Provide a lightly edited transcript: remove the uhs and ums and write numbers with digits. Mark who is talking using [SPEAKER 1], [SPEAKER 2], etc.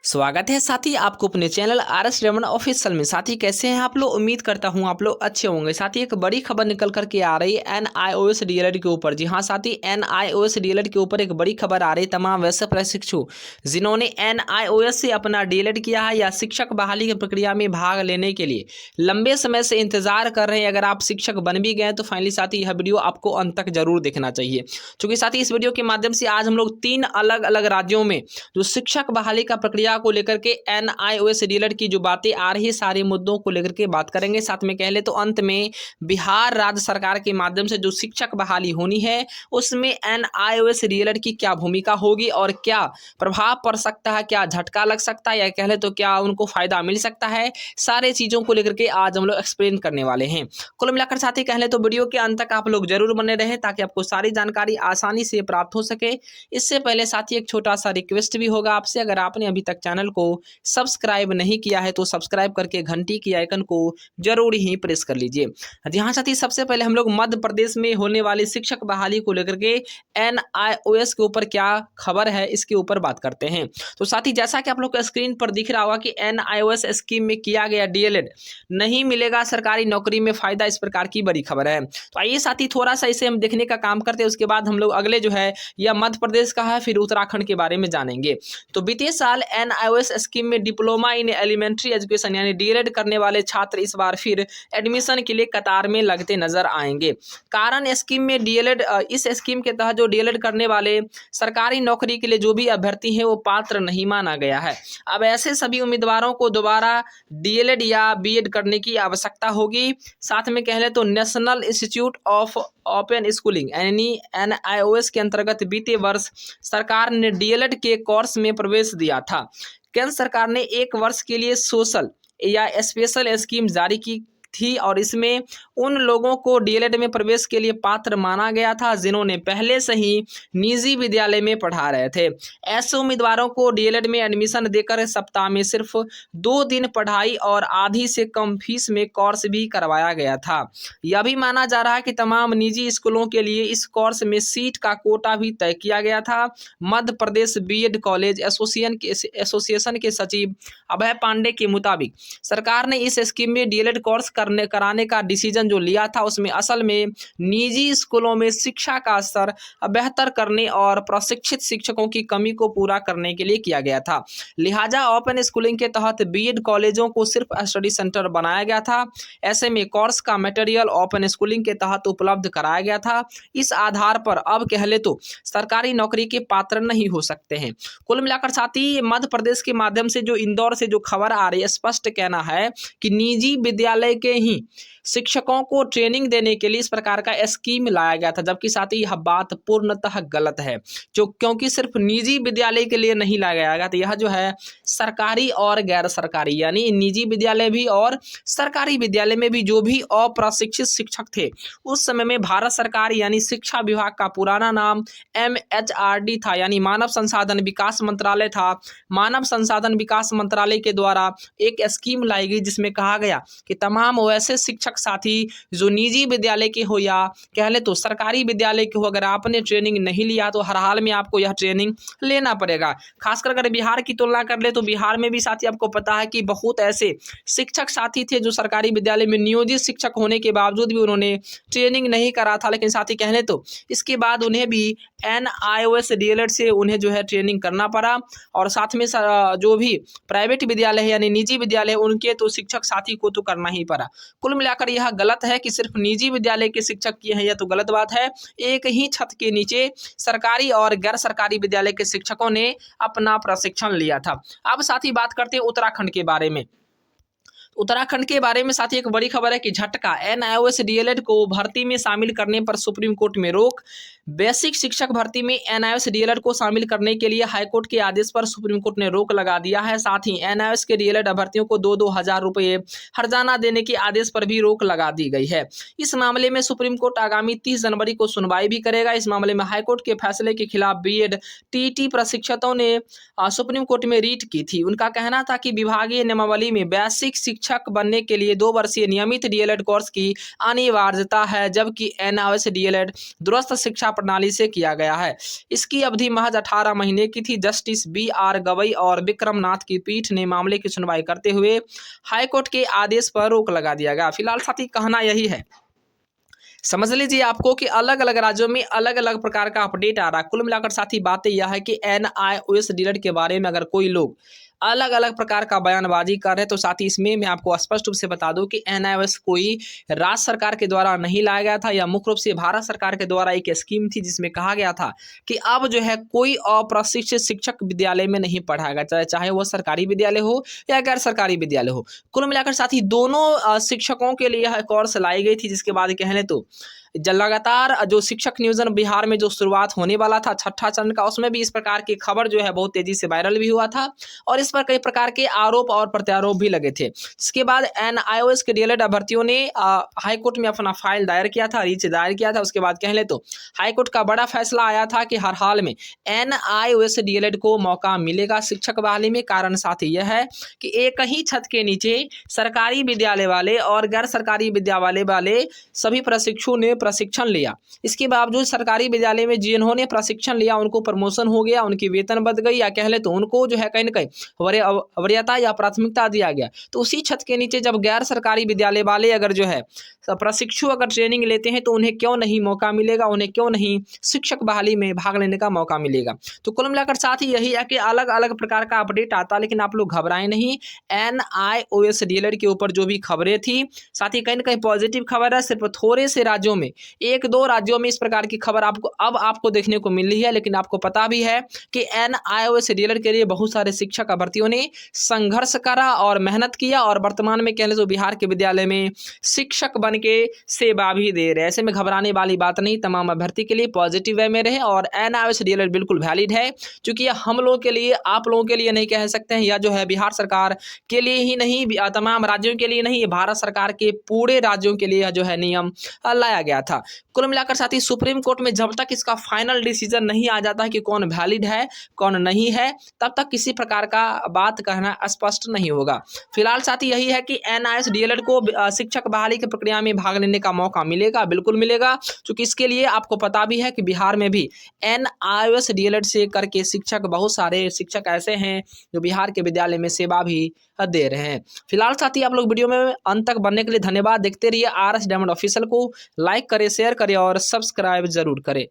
[SPEAKER 1] स्वागत है साथी आपको अपने channel R S Raman official में। साथी कैसे हैं आप लोग? उम्मीद करता हूं आप लोग अच्छे होंगे। साथी एक बड़ी खबर निकल करके आ रही है NIOS डीएलएड के ऊपर। जी हां साथी, NIOS डीएलएड के ऊपर एक बड़ी खबर आ रही है तमाम वैसे प्रशिक्षु जिन्होंने NIOS से अपना डीएलएड किया है या शिक्षक बहाली की प्रक्रिया में भाग लेने के लिए लंबे समय से इंतजार कर रहे हैं। अगर आप शिक्षक बन भी गए तो फाइनली साथी यह वीडियो आपको अंत तक जरूर देखना चाहिए, क्योंकि साथी इस वीडियो के माध्यम से आज हम लोग 3 अलग अलग राज्यों में जो शिक्षक बहाली का प्रक्रिया को लेकर के NIOS डीएलएड की जो बातें आ रही है सारे मुद्दों को लेकर के बात करेंगे। साथ में कह ले तो अंत में बिहार राज्य सरकार के माध्यम से जो शिक्षक बहाली होनी है उसमें NIOS डीएलएड की क्या भूमिका होगी और क्या प्रभाव पड़ सकता है, क्या झटका लग सकता है या कह ले तो क्या उनको फायदा मिल सकता है, सारे चीजों को लेकर के आज हम लोग एक्सप्लेन करने वाले हैं। कुल मिलाकर साथी कह ले तो वीडियो के अंत तक आप लोग जरूर बने रहे ताकि आपको सारी जानकारी आसानी से प्राप्त हो सके। इससे पहले साथी एक छोटा सा रिक्वेस्ट भी होगा आपसे, अगर आपने अभी तक चैनल को सब्सक्राइब नहीं किया है तो सब्सक्राइब करके घंटी की आइकन को जरूर ही प्रेस कर लीजिए। जी हाँ साथी, सबसे पहले हम लोग मध्य प्रदेश में होने वाली शिक्षक बहाली को लेकर के NIOS के ऊपर क्या खबर है इसके ऊपर बात करते हैं। तो साथी जैसा कि आप लोग को स्क्रीन पर दिख रहा होगा कि NIOS स्कीम में किया गया डीएलएड नहीं मिलेगा सरकारी नौकरी में फायदा, इस प्रकार की बड़ी खबर है। तो आइए साथी थोड़ा सा इसे हम देखने का काम करते हैं, उसके बाद हम लोग अगले जो है यह मध्य प्रदेश का है फिर उत्तराखंड के बारे में जानेंगे। तो बीते साल NIOS स्कीम में डिप्लोमा इन एलिमेंट्री एजुकेशन यानी डीएलएड करने वाले छात्र इस बार फिर एडमिशन के लिए कतार में लगते नजर आएंगे। कारण स्कीम में डीएलएड, इस स्कीम के तहत जो डीएलएड करने वाले सरकारी नौकरी के लिए जो भी अभ्यर्थी हैं वो पात्र नहीं माना गया है। अब ऐसे सभी उम्मीदवारों को दोबारा डीएलएड या बीएड करने की आवश्यकता होगी। साथ में कह ले तो national institute of open schooling यानी NIOS के अंतर्गत बीते वर्ष सरकार ने डीएलएड के कोर्स में प्रवेश दिया था। केंद्र सरकार ने 1 वर्ष के लिए सोशल या स्पेशल स्कीम जारी की थी और इसमें उन लोगों को डीएलएड में प्रवेश के लिए पात्र माना गया था जिन्होंने पहले से ही निजी विद्यालय में पढ़ा रहे थे। ऐसे उम्मीदवारों को डीएलएड में एडमिशन देकर सप्ताह में सिर्फ 2 दिन पढ़ाई और आधी से कम फीस में कोर्स भी करवाया गया था। यह भी माना जा रहा है कि तमाम निजी स्कूलों के लिए इस कोर्स में सीट का कोटा भी तय किया गया था। Madhya Pradesh BEd college association के सचिव अभय पांडे के मुताबिक सरकार ने इस स्कीम में डीएलएड कोर्स कराने का डिसीजन जो लिया था उसमें असल में निजी स्कूलों में शिक्षा का स्तर बेहतर करने और प्रशिक्षित शिक्षकों की कमी को पूरा करने के लिए किया गया था। लिहाजा ओपन स्कूलिंग के तहत बीएड कॉलेजों को सिर्फ स्टडी सेंटर बनाया गया था। ऐसे में कोर्स का मटेरियल ओपन स्कूलिंग के तहत उपलब्ध कराया गया था। इस आधार पर अब कह ले तो सरकारी नौकरी के पात्र नहीं हो सकते हैं। कुल मिलाकर साथी मध्य प्रदेश के माध्यम से जो इंदौर से जो खबर आ रही है स्पष्ट कहना है कि निजी विद्यालय के ही शिक्षकों को ट्रेनिंग देने के लिए इस प्रकार का स्कीम लाया गया था, जबकि साथ ही यह बात पूर्णतः गलत है क्योंकि सिर्फ निजी विद्यालय के लिए नहीं लाया गया था। यह जो है सरकारी और गैर सरकारी यानी निजी विद्यालय भी और सरकारी विद्यालय में भी जो भी अप्रशिक्षित शिक्षक थे उस समय में भारत सरकार यानी शिक्षा विभाग का पुराना नाम MHRD था यानी मानव संसाधन विकास मंत्रालय था। मानव संसाधन विकास मंत्रालय के द्वारा एक स्कीम लाई गई जिसमें कहा गया कि तमाम वैसे शिक्षक साथी जो निजी विद्यालय के हो या कह ले तो सरकारी विद्यालय के हो, अगर आपने ट्रेनिंग नहीं लिया तो हर हाल में आपको यह ट्रेनिंग लेना पड़ेगा। खासकर अगर बिहार की तुलना कर ले तो बिहार में भी साथी आपको पता है कि बहुत ऐसे शिक्षक साथी थे जो सरकारी विद्यालय में नियोजित शिक्षक होने के बावजूद भी उन्होंने ट्रेनिंग नहीं करा था, लेकिन साथी कहने तो इसके बाद उन्हें भी NIOS डीएलएड से उन्हें जो है ट्रेनिंग करना पड़ा। और साथ में जो भी प्राइवेट विद्यालय है यानी निजी विद्यालय उनके तो शिक्षक साथी को तो करना ही पड़ा। कुल मिलाकर यह गलत है कि सिर्फ निजी विद्यालय के शिक्षक किए हैं, यह तो गलत बात है। एक ही छत के नीचे सरकारी और गैर सरकारी विद्यालय के शिक्षकों ने अपना प्रशिक्षण लिया था। अब साथी बात करते हैं उत्तराखंड के बारे में। उत्तराखंड के बारे में साथी एक बड़ी खबर है कि झटका, NIOS डीएलएड को भर्ती में शामिल करने पर सुप्रीम कोर्ट में रोक। बेसिक शिक्षक भर्ती में NIOS डीएलएड को शामिल करने के लिए हाईकोर्ट के आदेश पर सुप्रीम कोर्ट ने रोक लगा दिया है। साथ ही NIOS के डीएलएड अभ्यर्थियों को 2-2 हजार रुपये हर्जाना देने के आदेश पर भी रोक लगा दी गई है। इस मामले में सुप्रीम कोर्ट आगामी 30 जनवरी को सुनवाई भी करेगा। इस मामले में हाईकोर्ट के फैसले के खिलाफ बीएड TET प्रशिक्षकों ने सुप्रीम कोर्ट में रीट की थी। उनका कहना था कि विभागीय नियमावली में बेसिक शिक्षक बनने के लिए 2 वर्षीय नियमित डीएलएड कोर्स की अनिवार्यता है, जबकि NIOS डीएलएड दूरस्थ शिक्षा प्रणाली से किया गया है। इसकी अवधि महज 18 महीने की थी। जस्टिस BR गवई और विक्रम नाथ की पीठ ने मामले की सुनवाई करते हुए हाईकोर्ट के आदेश पर रोक लगा दिया गया। फिलहाल साथी कहना यही है, समझ लीजिए आपको कि अलग अलग राज्यों में अलग अलग प्रकार का अपडेट आ रहा है। कुल मिलाकर साथी बातें यह है कि NIOS डीलर के बारे में अगर कोई लोग अलग अलग प्रकार का बयानबाजी कर रहे हैं तो साथ ही इसमें मैं आपको स्पष्ट रूप से बता दूं कि NIOS कोई राज्य सरकार के द्वारा नहीं लाया गया था, या मुख्य रूप से भारत सरकार के द्वारा एक स्कीम थी जिसमें कहा गया था कि अब जो है कोई अप्रशिक्षित शिक्षक विद्यालय में नहीं पढ़ाएगा, चाहे वह सरकारी विद्यालय हो या गैर सरकारी विद्यालय हो। कुल मिलाकर साथ ही दोनों शिक्षकों के लिए यह कोर्स लाई गई थी, जिसके बाद कहने तो लगातार जो शिक्षक नियोजन बिहार में जो शुरुआत होने वाला था छठा चरण का, उसमें भी इस प्रकार की खबर जो है बहुत तेजी से वायरल भी हुआ था और इस पर कई प्रकार के आरोप और प्रत्यारोप भी लगे थे। इसके बाद NIOS के डीएलएड अभ्यर्थियों ने हाईकोर्ट में अपना फाइल दायर किया था, रीच दायर किया था। उसके बाद कह ले तो हाईकोर्ट का बड़ा फैसला आया था कि हर हाल में NIOS डीएलएड को मौका मिलेगा शिक्षक बहाली में। कारण साथ ही यह है कि एक ही छत के नीचे सरकारी विद्यालय वाले और गैर सरकारी विद्यालय वाले सभी प्रशिक्षु ने प्रशिक्षण लिया। इसके बावजूद सरकारी विद्यालय में जिन्होंने प्रशिक्षण लिया उनको प्रमोशन हो गया, उनकी वेतन बढ़ गई, या कह ले तो उनको जो है कहीं न कहीं वरीयता या प्राथमिकता दिया गया। तो उसी छत के नीचे जब गैर सरकारी विद्यालय वाले अगर जो है प्रशिक्षु अगर ट्रेनिंग लेते हैं तो उन्हें क्यों नहीं मौका मिलेगा, उन्हें क्यों नहीं शिक्षक बहाली में भाग लेने का मौका मिलेगा। तो कुल मिलाकर साथ ही यही है कि अलग अलग प्रकार का अपडेट आता, लेकिन आप लोग घबराएं नहीं। NIOS डीएलएड के ऊपर जो भी खबरें थी, साथ ही कहीं न कहीं पॉजिटिव खबर है। सिर्फ थोड़े से राज्यों में, एक दो राज्यों में इस प्रकार की खबर आपको देखने को मिल रही है, लेकिन आपको पता भी है कि NIOS डीएलएड के लिए बहुत सारे शिक्षक अभ्यर्थियों ने संघर्ष करा और मेहनत किया और वर्तमान में कहने तो बिहार के विद्यालय में शिक्षक बन के सेवा भी दे रहे हैं। ऐसे में घबराने वाली बात नहीं, तमाम अभ्यर्थी के लिए पॉजिटिव वे में रहे और NIOS डीएलएड बिल्कुल वैलिड है, क्योंकि यह हम लोगों के लिए, आप लोगों के लिए नहीं कह सकते हैं, या जो है बिहार सरकार के लिए ही नहीं, तमाम राज्यों के लिए नहीं, ये भारत सरकार के पूरे राज्यों के लिए जो है नियम लाया गया था। कुल मिलाकर साथ ही सुप्रीम कोर्ट में जब तक इसका फाइनल डिसीजन नहीं आ जाता है कि कौन वैलिड है कौन नहीं है, तब तक किसी प्रकार का बात कहना स्पष्ट नहीं होगा। फिलहाल साथ ही यही है कि NIOS डीएलएड को शिक्षक बहाली की प्रक्रिया में भाग लेने का मौका मिलेगा, बिल्कुल मिलेगा, क्योंकि इसके लिए आपको पता भी है कि बिहार में भी NIOS डीएलएड से करके शिक्षक, बहुत सारे शिक्षक ऐसे हैं जो बिहार के विद्यालय में सेवा भी दे रहे हैं। फिलहाल साथ ही आप लोग वीडियो में अंत तक बनने के लिए धन्यवाद। देखते रहिए RS डायमंड ऑफिशियल को, लाइक करें, शेयर करें और सब्सक्राइब जरूर करें।